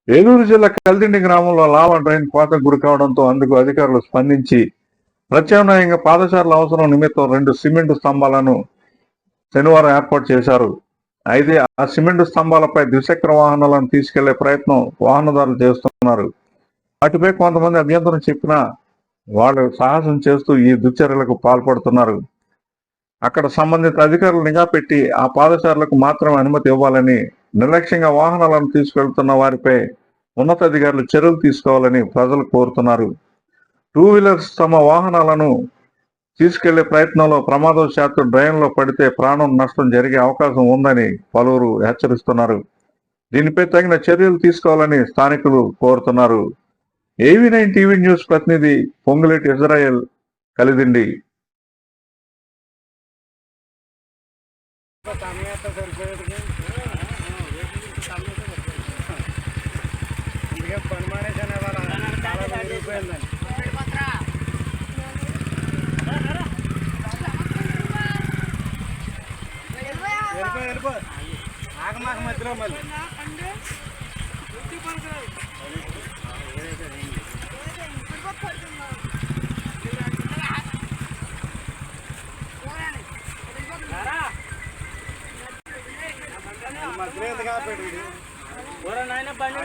ఏలూరు జిల్లా కల్దిండి గ్రామంలో lava drain కోతకు గురి కావడంతో అందుకు అధికారులు స్పందించి ప్రత్యామ్నాయంగా పాదచారుల అవసరం నిమిత్తం 2 సిమెంటు స్తంభాలను శనివారం ఏర్పాటు చేశారు. అయితే ఆ సిమెంటు స్తంభాలపై ద్విచక్ర వాహనాలను తీసుకెళ్లే ప్రయత్నం వాహనదారులు చేస్తున్నారు. వాటిపై కొంతమంది అభ్యంతరం చెప్పినా వాళ్ళు సాహసం చేస్తూ ఈ దుశ్చర్యలకు పాల్పడుతున్నారు. అక్కడ సంబంధిత అధికారులు నిఘా పెట్టి ఆ పాదచారులకు మాత్రమే అనుమతి ఇవ్వాలని, నిర్లక్ష్యంగా వాహనాలను తీసుకెళ్తున్న వారిపై ఉన్నతాధికారులు చర్యలు తీసుకోవాలని ప్రజలు కోరుతున్నారు. 2 వీలర్స్ తమ వాహనాలను తీసుకెళ్లే ప్రయత్నంలో ప్రమాదవశాత్తు డ్రైన్లో పడితే ప్రాణం నష్టం జరిగే అవకాశం ఉందని పలువురు హెచ్చరిస్తున్నారు. దీనిపై తగిన చర్యలు తీసుకోవాలని స్థానికులు కోరుతున్నారు. AV9 టీవీ న్యూస్ ప్రతినిధి పొంగులేటి ఇజ్రాయెల్, కలిదిండి. ఆగమాక మధ్యలో మళ్ళీ మధ్యలో ఎంత కాపాడు నాయన బండి